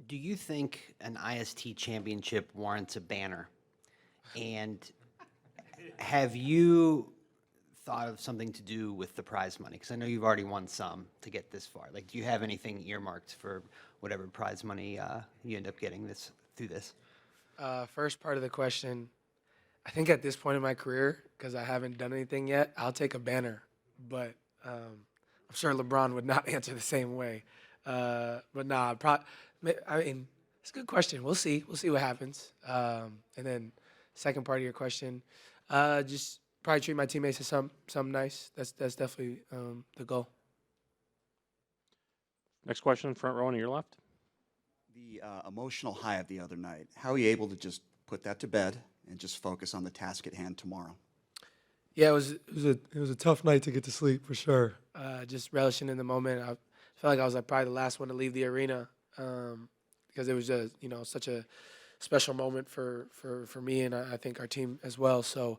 Do you think an IST championship warrants a banner? And have you thought of something to do with the prize money? Because I know you've already won some to get this far. Like, do you have anything earmarked for whatever prize money you end up getting this through this? First part of the question, I think at this point in my career, because I haven't done anything yet, I'll take a banner. But I'm sure LeBron would not answer the same way. But nah, I mean, it's a good question. We'll see. We'll see what happens. And then second part of your question, just probably treat my teammates to something nice. That's definitely the goal. Next question, front row on your left. The emotional high of the other night, how are you able to just put that to bed and just focus on the task at hand tomorrow? Yeah, it was a tough night to get to sleep for sure. Just relishing in the moment. I felt like I was like probably the last one to leave the arena because it was just such a special moment for me and I think our team as well. So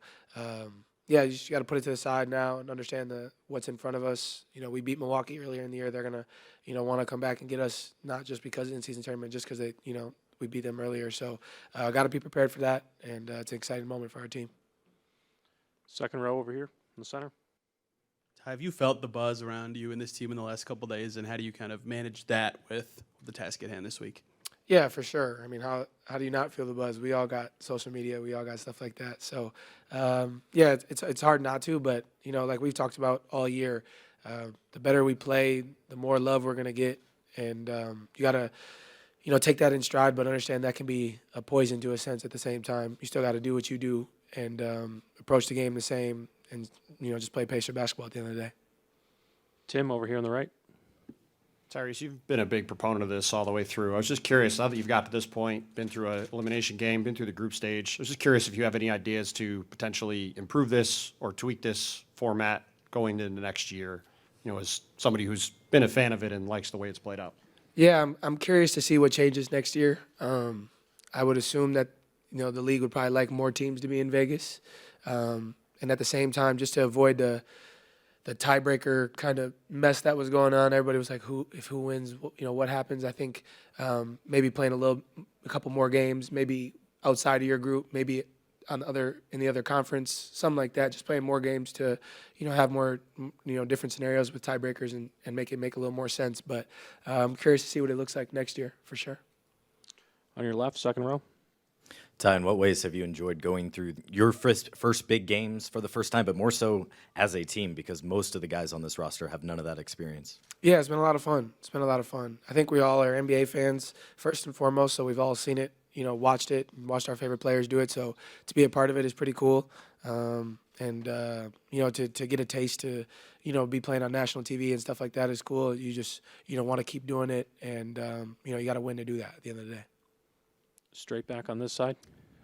yeah, you just got to put it to the side now and understand what's in front of us. We beat Milwaukee earlier in the year. They're gonna want to come back and get us, not just because of the in-season tournament, just because we beat them earlier. So got to be prepared for that, and it's an exciting moment for our team. Second row over here in the center. Have you felt the buzz around you and this team in the last couple of days, and how do you kind of manage that with the task at hand this week? Yeah, for sure. I mean, how do you not feel the buzz? We all got social media. We all got stuff like that. So, yeah, it's hard not to. But like we've talked about all year, the better we play, the more love we're gonna get, and you gotta take that in stride, but understand that can be a poison to a sense. At the same time, you still got to do what you do and approach the game the same, and just play pacer basketball at the end of the day. Tim over here on the right. Tyrese, you've been a big proponent of this all the way through. I was just curious, now that you've got to this point, been through an elimination game, been through the group stage, I was just curious if you have any ideas to potentially improve this or tweak this format going into next year, as somebody who's been a fan of it and likes the way it's played out. Yeah, I'm curious to see what changes next year. I would assume that the league would probably like more teams to be in Vegas, and at the same time, just to avoid the tiebreaker kind of mess that was going on. Everybody was like, who wins, what happens? I think maybe playing a couple more games, maybe outside of your group, maybe in the other conference, something like that. Just playing more games to, have more, different scenarios with tiebreakers and make it make a little more sense. But I'm curious to see what it looks like next year for sure. On your left, second row. Ty, in what ways have you enjoyed going through your first big games for the first time, but more so as a team, because most of the guys on this roster have none of that experience? Yeah, it's been a lot of fun. It's been a lot of fun. I think we all are NBA fans first and foremost, so we've all seen it, watched it, and watched our favorite players do it. So to be a part of it is pretty cool. And to get a taste to, be playing on national TV and stuff like that is cool. You just, want to keep doing it, and, you got to win to do that at the end of the day. Straight back on this side.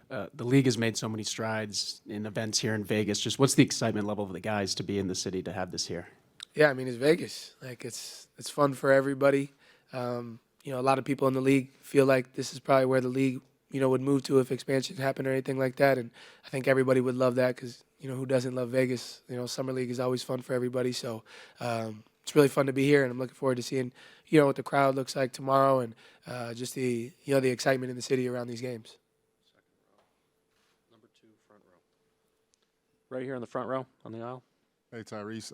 The league has made so many strides in events here in Vegas. Just what's the excitement level of the guys to be in the city to have this here? Yeah, I mean, it's Vegas. Like, it's fun for everybody. A lot of people in the league feel like this is probably where the league, would move to if expansion happened or anything like that. And I think everybody would love that because, who doesn't love Vegas? Summer League is always fun for everybody. So it's really fun to be here, and I'm looking forward to seeing, what the crowd looks like tomorrow and just the excitement in the city around these games. Number 2, front row. Right here in the front row on the aisle. Hey, Tyrese.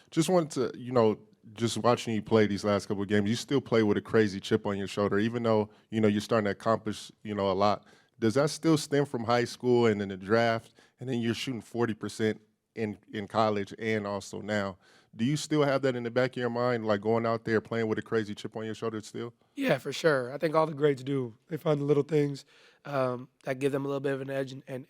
Just wanted to, just watching you play these last couple of games, you still play with a crazy chip on your shoulder, even though, you're starting to accomplish, a lot. Does that still stem from high school and in the draft, and then you're shooting 40% in college and also now? Do you still have that in the back of your mind, like going out there playing with a crazy chip on your shoulder still? Yeah, for sure. I think all the greats do. They find the little things that give them a little bit of an edge and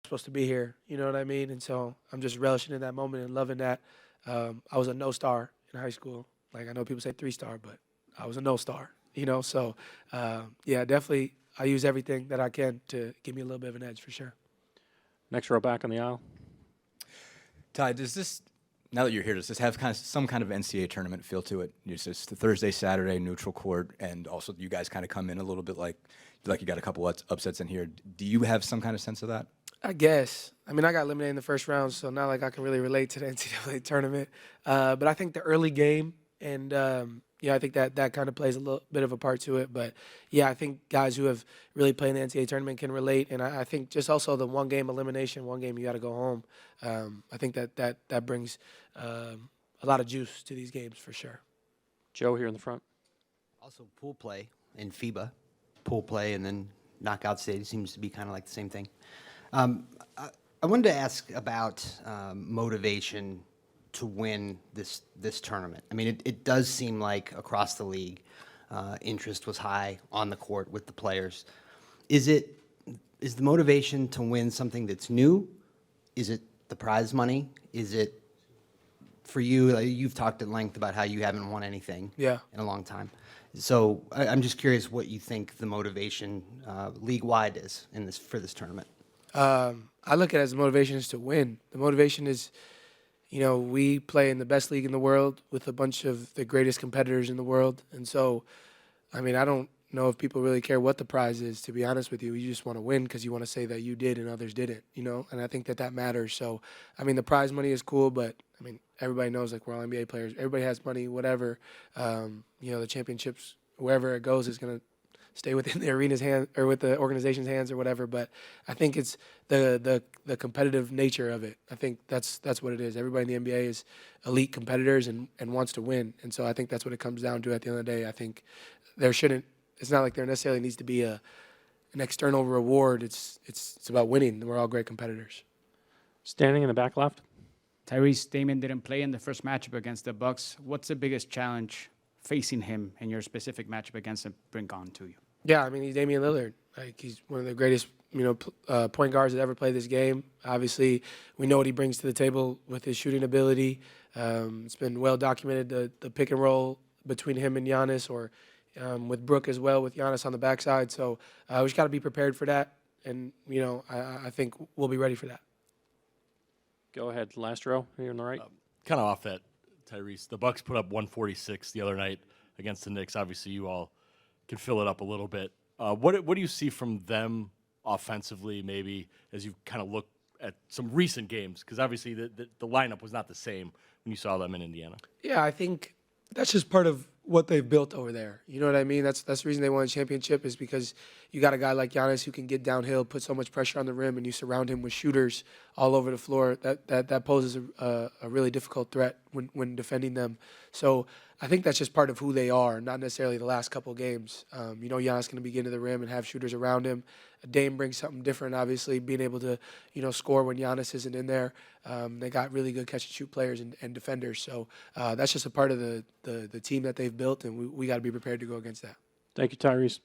supposed to be here, you know what I mean? And so I'm just relishing in that moment and loving that. I was a no star in high school. Like, I know people say 3-star, but I was a no star, So, yeah, definitely I use everything that I can to give me a little bit of an edge for sure. Next row back on the aisle. Ty, now that you're here, does this have some kind of NCAA tournament feel to it? It's just the Thursday, Saturday, neutral court, and also you guys kind of come in a little bit like you got a couple upsets in here. Do you have some kind of sense of that? I guess. I mean, I got eliminated in the first round, so not like I can really relate to the NCAA tournament. But I think the early game and Yeah, I think that kind of plays a little bit of a part to it. But yeah, I think guys who have really played in the NCAA tournament can relate. And I think just also the one game elimination, one game you got to go home. I think that brings a lot of juice to these games for sure. Joe here in the front. Also, pool play in FIBA, pool play and then knockout stage seems to be kind of like the same thing. I wanted to ask about motivation to win this tournament. I mean, it does seem like across the league, interest was high on the court with the players. Is the motivation to win something that's new? Is it the prize money? Is it for you? Like, you've talked at length about how you haven't won anything Yeah. in a long time. So I'm just curious what you think the motivation league-wide is for this tournament. I look at it as the motivation is to win. The motivation is, we play in the best league in the world with a bunch of the greatest competitors in the world. And so, I mean, I don't know if people really care what the prize is, to be honest with you. You just want to win because you want to say that you did and others didn't, and I think that matters. So, I mean, the prize money is cool, but, I mean, everybody knows, like, we're all NBA players. Everybody has money, whatever. The championships, wherever it goes, is going to stay within the arena's hand or with the organization's hands or whatever. But I think it's the competitive nature of it. I think that's what it is. Everybody in the NBA is elite competitors and wants to win. And so I think that's what it comes down to at the end of the day. I think it's not like there necessarily needs to be an external reward. It's about winning. We're all great competitors. Standing in the back left. Tyrese, Damian didn't play in the first matchup against the Bucks. What's the biggest challenge facing him in your specific matchup against him bring on to you? Yeah, I mean, he's Damian Lillard. Like, he's one of the greatest, point guards that ever played this game. Obviously, we know what he brings to the table with his shooting ability. It's been well documented, the pick and roll between him and Giannis, or with Brooke as well, with Giannis on the backside. So we just got to be prepared for that. And, I think we'll be ready for that. Go ahead, last row here on the right. Kind of off that, Tyrese. The Bucks put up 146 the other night against the Knicks. Obviously, you all can fill it up a little bit. What do you see from them offensively, maybe, as you kind of look at some recent games? Because obviously the lineup was not the same when you saw them in Indiana. Yeah, I think that's just part of what they've built over there. You know what I mean? That's the reason they won a championship, is because you got a guy like Giannis who can get downhill, put so much pressure on the rim, and you surround him with shooters all over the floor. That poses a really difficult threat when defending them. So I think that's just part of who they are, not necessarily the last couple games. Giannis going to be getting to the rim and have shooters around him. Dame brings something different, obviously, being able to, score when Giannis isn't in there. They got really good catch-and-shoot players and defenders. So that's just a part of the team that they've built, and we got to be prepared to go against that. Thank you, Tyrese.